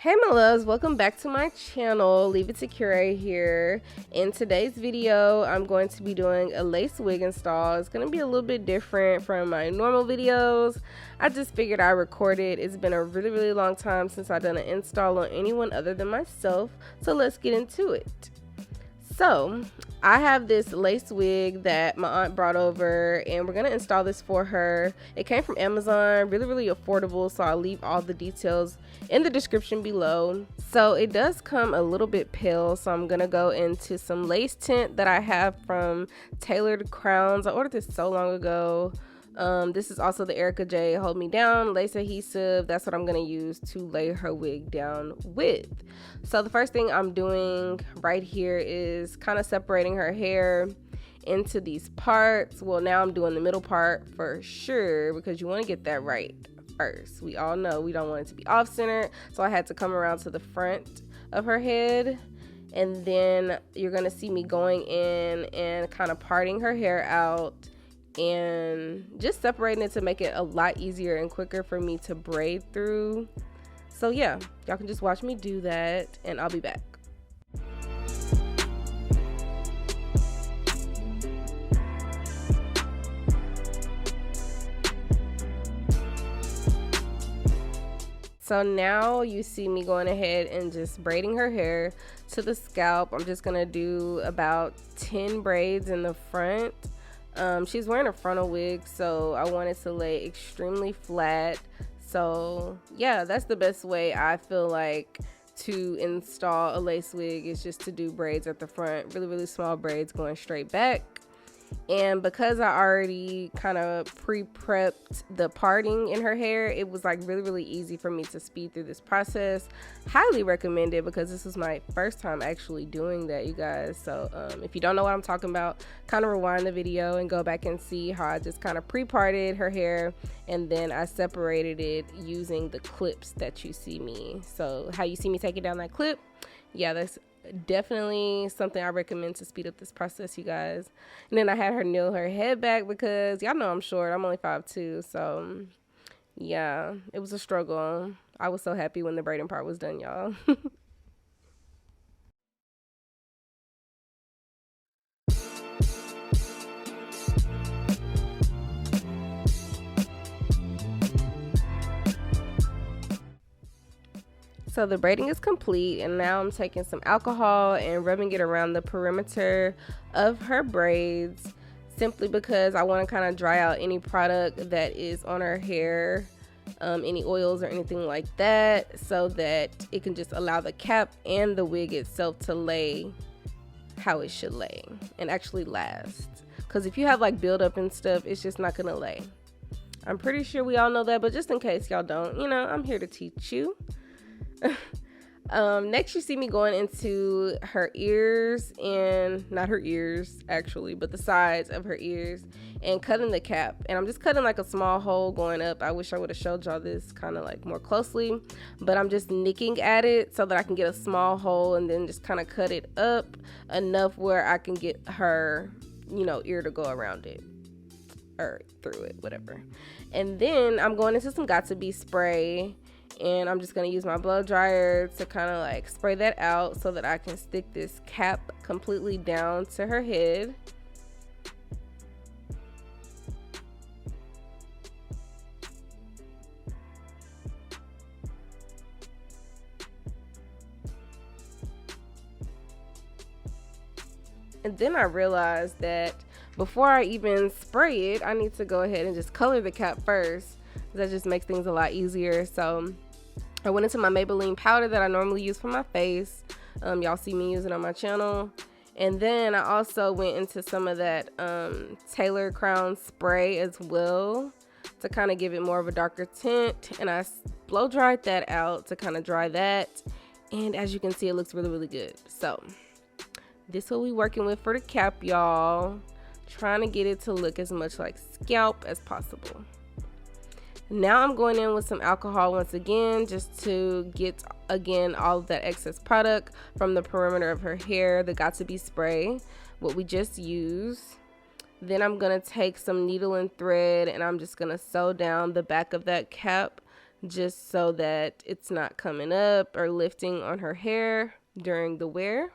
Hey my loves, welcome back to my channel. Leaveittokirae here. In today's video, I'm going to be doing a lace wig install. It's going to be a little bit different from my normal videos. I just figured I'd record it. It's been a really long time since I've done an install on anyone other than myself. So let's get into it. So I have this lace wig that my aunt brought over and we're going to install this for her. It came from Amazon, really affordable, so I'll leave all the details in the description below. So it does come a little bit pale, so I'm going to go into some lace tint that I have from Tailored Crowns. I ordered this so long ago. This is also the Ericka J Hold Me Down lace adhesive. That's what I'm going to use to lay her wig down with. So the first thing I'm doing right here is kind of separating her hair into these parts. Well, now I'm doing the middle part for sure because you want to get that right first. We all know we don't want it to be off-centered, so I had to come around to the front of her head. And then you're going to see me going in and kind of parting her hair out and just separating it to make it a lot easier and quicker for me to braid through. So yeah, y'all can just watch me do that and I'll be back. So now you see me going ahead and just braiding her hair to the scalp. I'm just gonna do about 10 braids in the front. She's wearing a frontal wig, so I wanted to lay extremely flat. So yeah, that's the best way I feel like to install a lace wig, is just to do braids at the front, really small braids going straight back. And because I already kind of pre-prepped the parting in her hair, it was like really easy for me to speed through this process. Highly recommend it because this is my first time actually doing that, you guys. So if you don't know what I'm talking about, kind of rewind the video and go back and see how I just kind of pre-parted her hair and then I separated it using the clips that you see me. So how you see me taking down that clip, yeah, that's definitely something I recommend to speed up this process, you guys. And then I had her kneel her head back because y'all know I'm short. I'm only 5'2", so yeah, it was a struggle. I was so happy when the braiding part was done, y'all. So the braiding is complete, and now I'm taking some alcohol and rubbing it around the perimeter of her braids, simply because I want to kind of dry out any product that is on her hair, any oils or anything like that, so that it can just allow the cap and the wig itself to lay how it should lay and actually last. Because if you have like buildup and stuff, it's just not gonna lay. I'm pretty sure we all know that, but just in case y'all don't, you know, I'm here to teach you. Next you see me going into her ears, and not her ears actually, but the sides of her ears, and cutting the cap. And I'm just cutting like a small hole going up. I wish I would have showed y'all this kind of like more closely, but I'm just nicking at it so that I can get a small hole and then just kind of cut it up enough where I can get her, you know, ear to go around it or through it, whatever. And then I'm going into some Got2b spray, and I'm just going to use my blow dryer to kind of like spray that out so that I can stick this cap completely down to her head. And then I realized that before I even spray it, I need to go ahead and just color the cap first. That just makes things a lot easier. So I went into my Maybelline powder that I normally use for my face. Y'all see me using it on my channel. And then I also went into some of that Tailored Crown spray as well to kind of give it more of a darker tint. And I blow dried that out to kind of dry that. And as you can see, it looks really good. So this is what we working with for the cap, y'all. Trying to get it to look as much like scalp as possible. Now I'm going in with some alcohol once again, just to get, again, all of that excess product from the perimeter of her hair, the Got2b spray, what we just used. Then I'm going to take some needle and thread, and I'm just going to sew down the back of that cap just so that it's not coming up or lifting on her hair during the wear.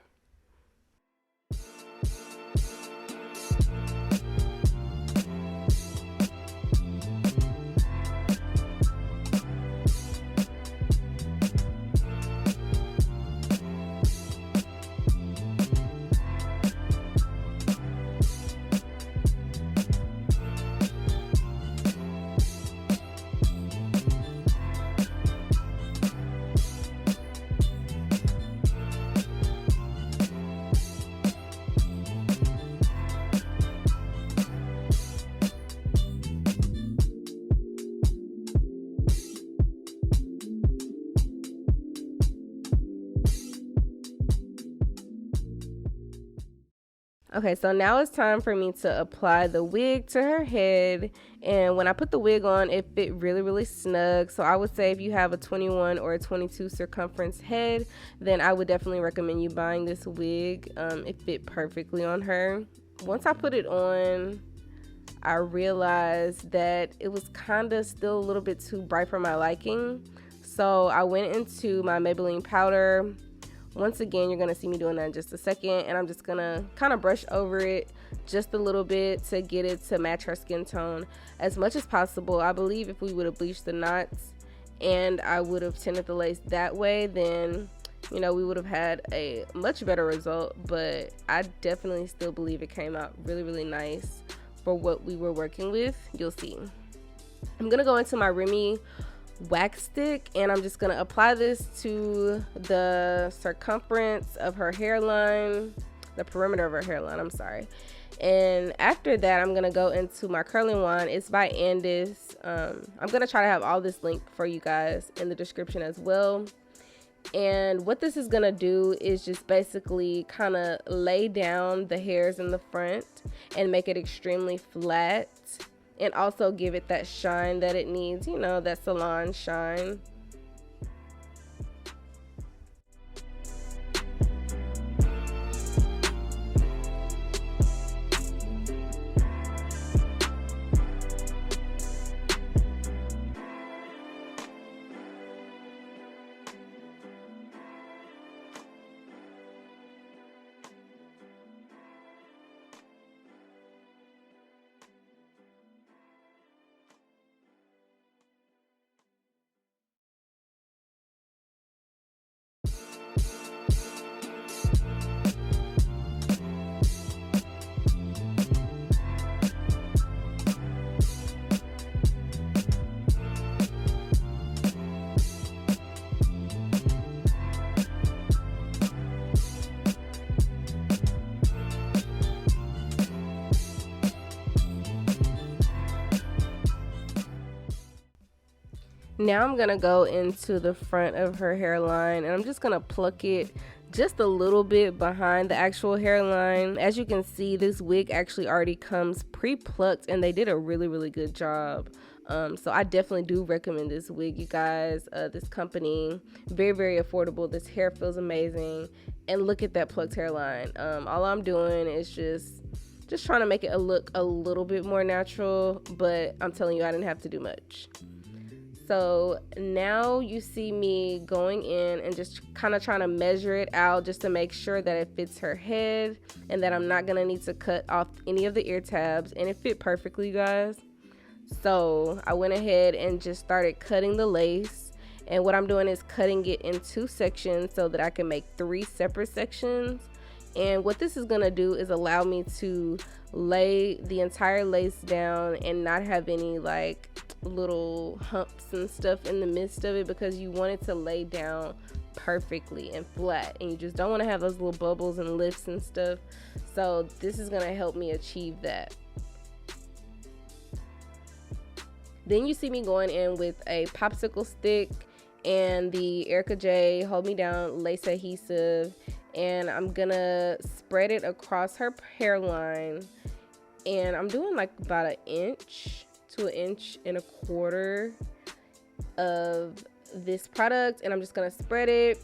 Okay, so now it's time for me to apply the wig to her head. And when I put the wig on, it fit really snug. So I would say if you have a 21 or a 22 circumference head, then I would definitely recommend you buying this wig. It fit perfectly on her. Once I put it on, I realized that it was kind of still a little bit too bright for my liking. So I went into my Maybelline powder. Once again, you're going to see me doing that in just a second, and I'm just going to kind of brush over it just a little bit to get it to match her skin tone as much as possible. I believe if we would have bleached the knots and I would have tinted the lace that way, then, you know, we would have had a much better result, but I definitely still believe it came out really nice for what we were working with. You'll see. I'm going to go into my Remi Wax Stick, and I'm just gonna apply this to the circumference of her hairline, the perimeter of her hairline, I'm sorry. And after that, I'm gonna go into my curling wand. It's by Andis. I'm gonna try to have all this linked for you guys in the description as well. And what this is gonna do is just basically kind of lay down the hairs in the front and make it extremely flat, and also give it that shine that it needs, you know, that salon shine. Now I'm gonna go into the front of her hairline, and I'm just gonna pluck it just a little bit behind the actual hairline. As you can see, this wig actually already comes pre-plucked, and they did a really good job. So I definitely do recommend this wig, you guys. This company, very affordable. This hair feels amazing, and look at that plucked hairline. All I'm doing is just trying to make it look a little bit more natural, but I'm telling you, I didn't have to do much. So now you see me going in and just kind of trying to measure it out just to make sure that it fits her head and that I'm not going to need to cut off any of the ear tabs, and it fit perfectly, you guys. So I went ahead and just started cutting the lace, and what I'm doing is cutting it in 2 sections so that I can make 3 separate sections. And what this is going to do is allow me to lay the entire lace down and not have any like little humps and stuff in the midst of it, because you want it to lay down perfectly and flat, and you just don't want to have those little bubbles and lifts and stuff. So this is going to help me achieve that. Then you see me going in with a popsicle stick and the Ericka J Hold Me Down Lace Adhesive, and I'm gonna spread it across her hairline, and I'm doing like about 1 inch to 1.25 inches of this product, and I'm just gonna spread it.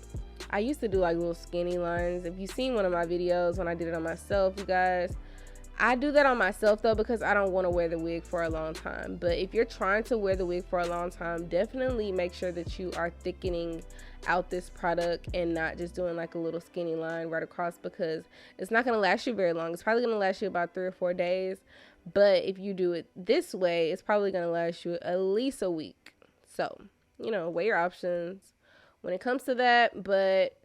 I used to do like little skinny lines. If you've seen one of my videos when I did it on myself, you guys, I do that on myself though, because I don't want to wear the wig for a long time. But if you're trying to wear the wig for a long time, definitely make sure that you are thickening out this product and not just doing like a little skinny line right across, because it's not going to last you very long. It's probably going to last you about 3 or 4 days. But if you do it this way, it's probably going to last you at least a week. So, you know, weigh your options when it comes to that. But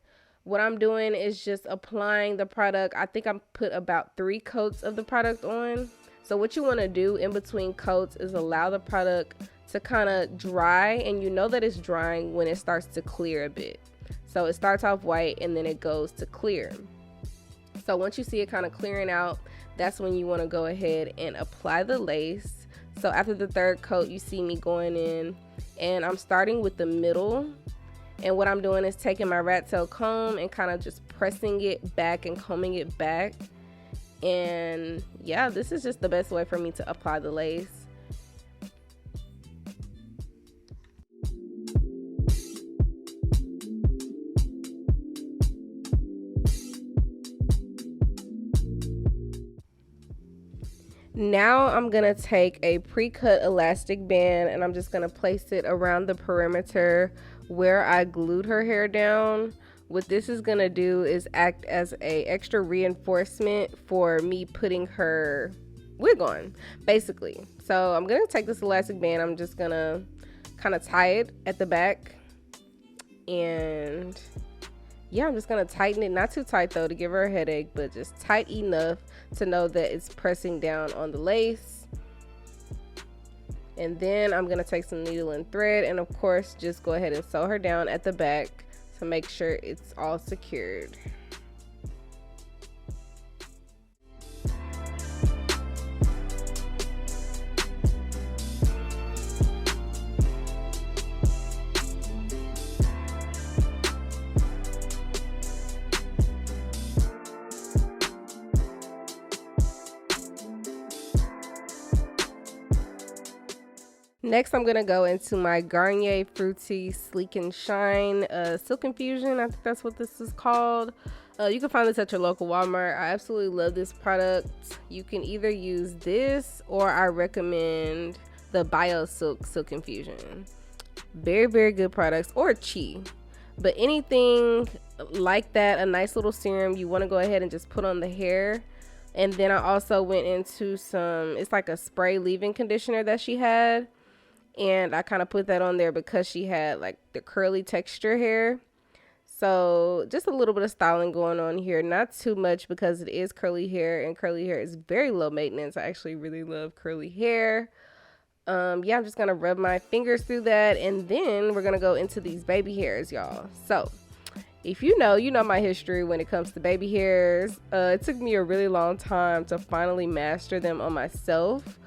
what I'm doing is just applying the product. I think I put about 3 coats of the product on. So what you want to do in between coats is allow the product to kind of dry, and you know that it's drying when it starts to clear a bit. So it starts off white and then it goes to clear. So once you see it kind of clearing out, that's when you want to go ahead and apply the lace. So after the 3rd coat, you see me going in, and I'm starting with the middle. And what I'm doing is taking my rat tail comb and kind of just pressing it back and combing it back. And yeah, this is just the best way for me to apply the lace. Now I'm gonna take a pre-cut elastic band and I'm just gonna place it around the perimeter where I glued her hair down. What this is gonna do is act as a extra reinforcement for me putting her wig on, basically. So I'm gonna take this elastic band, I'm just gonna kind of tie it at the back, and yeah, I'm just gonna tighten it, not too tight though to give her a headache, but just tight enough to know that it's pressing down on the lace. And then I'm gonna take some needle and thread, and of course just go ahead and sew her down at the back to make sure it's all secured. Next, I'm gonna go into my Garnier Frutis Sleek and Shine Silk Infusion. I think that's what this is called. You can find this at your local Walmart. I absolutely love this product. You can either use this, or I recommend the Bio Silk Infusion. Very, very good products, or Chi. But anything like that, a nice little serum, you want to go ahead and just put on the hair. And then I also went into some, it's like a spray leave-in conditioner that she had. And I kind of put that on there because she had like the curly texture hair. So just a little bit of styling going on here. Not too much because it is curly hair, and curly hair is very low maintenance. I actually really love curly hair. Yeah, I'm just going to rub my fingers through that. And then we're going to go into these baby hairs, y'all. So if you know my history when it comes to baby hairs. It took me a really long time to finally master them on myself.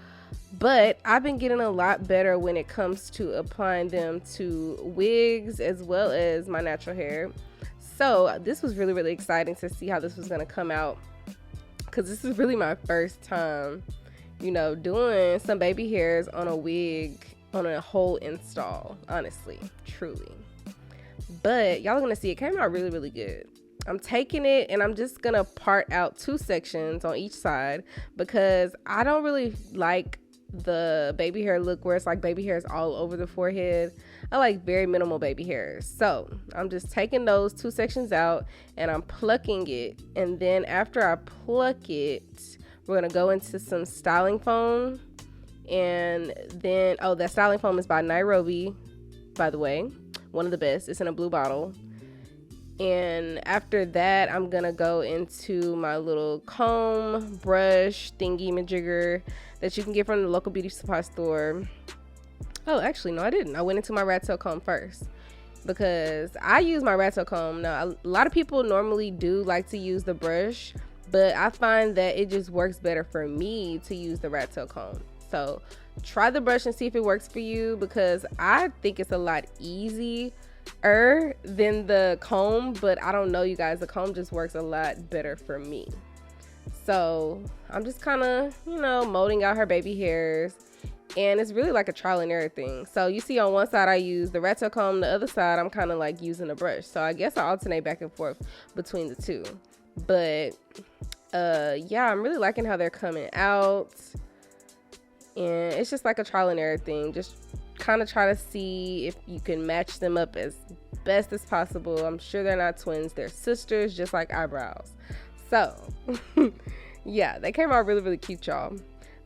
But I've been getting a lot better when it comes to applying them to wigs as well as my natural hair. So this was really, really exciting to see how this was going to come out, because this is really my first time, you know, doing some baby hairs on a wig, on a whole install, honestly, truly. But y'all are going to see it came out really, really good. I'm taking it and I'm just going to part out 2 sections on each side, because I don't really like the baby hair look where it's like baby hairs all over the forehead. I like very minimal baby hairs. So I'm just taking those 2 sections out and I'm plucking it. And then after I pluck it, we're going to go into some styling foam. And then, oh, that styling foam is by Nairobi, by the way. One of the best. It's in a blue bottle. And after that, I'm going to go into my little comb, brush, thingy-majigger that you can get from the local beauty supply store. Oh, actually, no, I didn't. I went into my rat tail comb first, because I use my rat tail comb. Now, a lot of people normally do like to use the brush, but I find that it just works better for me to use the rat tail comb. So try the brush and see if it works for you, because I think it's a lot easier than the comb, but I don't know, you guys, the comb just works a lot better for me. So I'm just kind of, you know, molding out her baby hairs, and it's really like a trial and error thing. So you see on one side I use the rat tail comb, the other side I'm kind of like using a brush. So I guess I alternate back and forth between the two. But Yeah, I'm really liking how they're coming out, and it's just like a trial and error thing. Just kind of try to see if you can match them up as best as possible. I'm sure they're not twins, they're sisters, just like eyebrows. So yeah, they came out really cute, y'all.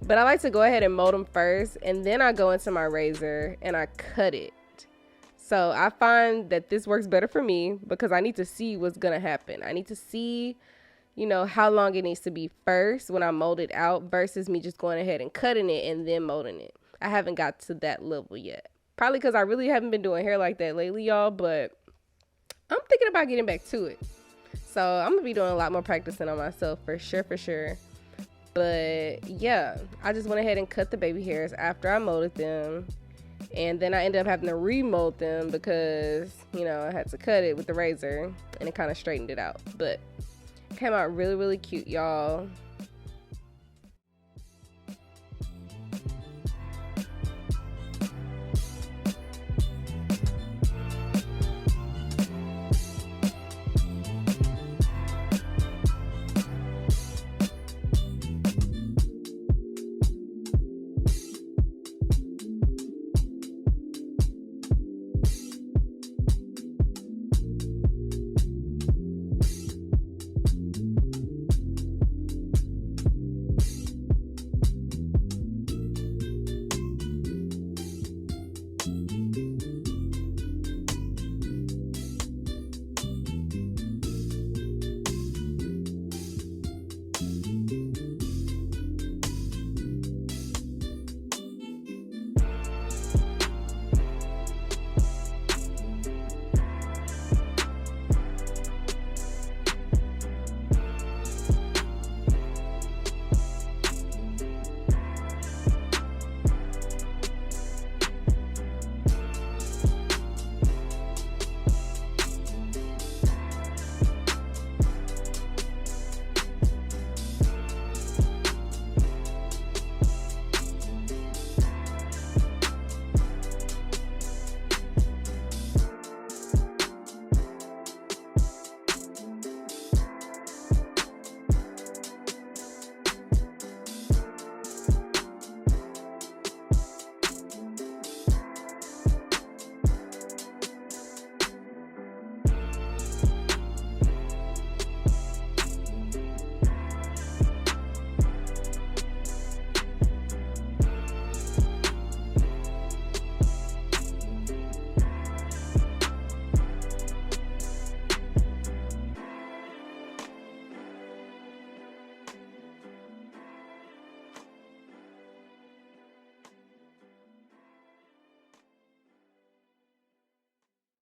But I like to go ahead and mold them first, and then I go into my razor and I cut it. So I find that this works better for me because I need to see what's gonna happen. I need to see, you know, how long it needs to be first when I mold it out versus me just going ahead and cutting it and then molding it. I haven't got to that level yet. Probably because I really haven't been doing hair like that lately, y'all, but I'm thinking about getting back to it. So I'm gonna be doing a lot more practicing on myself for sure. But yeah, I just went ahead and cut the baby hairs after I molded them. And then I ended up having to remold them because, you know, I had to cut it with the razor and it kind of straightened it out. But it came out really cute, y'all.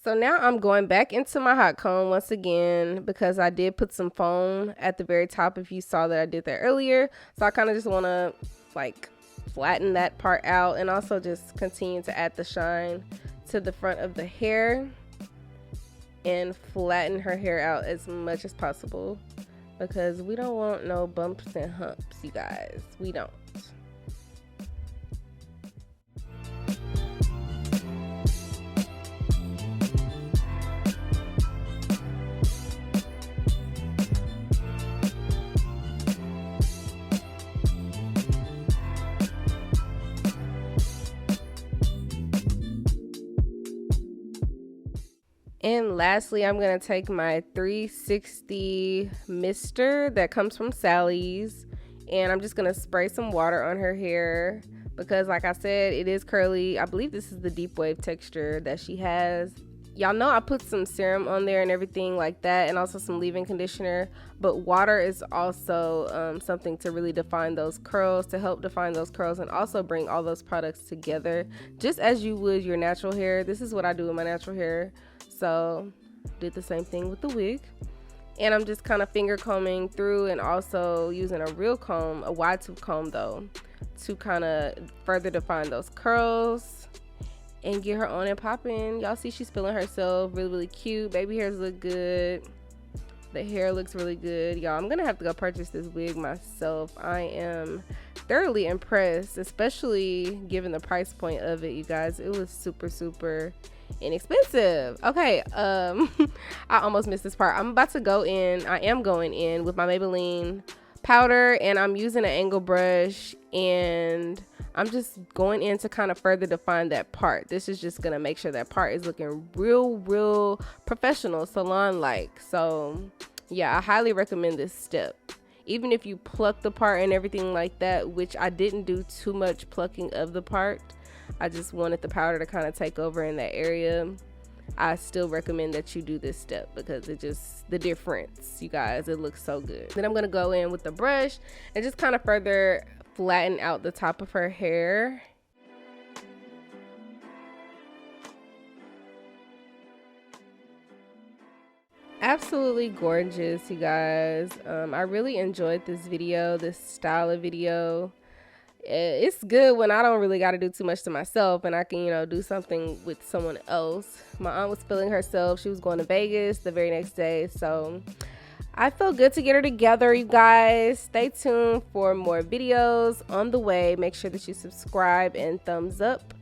So now I'm going back into my hot comb once again because I did put some foam at the very top if you saw that I did that earlier. So I kind of just want to like flatten that part out and also just continue to add the shine to the front of the hair and flatten her hair out as much as possible because we don't want no bumps and humps, you guys. We don't. And lastly, I'm going to take my 360 mister that comes from Sally's, and I'm just going to spray some water on her hair because, like I said, it is curly. I believe this is the deep wave texture that she has. Y'all know I put some serum on there and everything like that, and also some leave-in conditioner, but water is also something to really define those curls, to help define those curls and also bring all those products together just as you would your natural hair. This is what I do with my natural hair. So did the same thing with the wig, and I'm just kind of finger combing through and also using a real comb, a wide tooth comb though, to kind of further define those curls and get her on and popping. Y'all see she's feeling herself, really cute. Baby hairs look good, the hair looks really good. Y'all, I'm gonna have to go purchase this wig myself. I am thoroughly impressed, especially given the price point of it, you guys. It was super inexpensive. Okay, I almost missed this part. I'm about to go in, I am going in with my Maybelline powder, and I'm using an angle brush, and I'm just going in to kind of further define that part. This is just gonna make sure that part is looking real professional, salon like. So yeah, I highly recommend this step. Even if you pluck the part and everything like that, which I didn't do too much plucking of the part, I just wanted the powder to kind of take over in that area, I still recommend that you do this step because it just, the difference, you guys, it looks so good. Then I'm gonna go in with the brush and just kind of further flatten out the top of her hair. Absolutely gorgeous, you guys. I really enjoyed this video, this style of video. It's good when I don't really got to do too much to myself and I can, you know, do something with someone else. My aunt was feeling herself. She was going to Vegas the very next day, so I felt good to get her together, you guys. Stay tuned for more videos on the way. Make sure that you subscribe and thumbs up.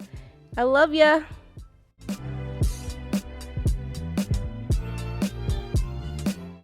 I love ya.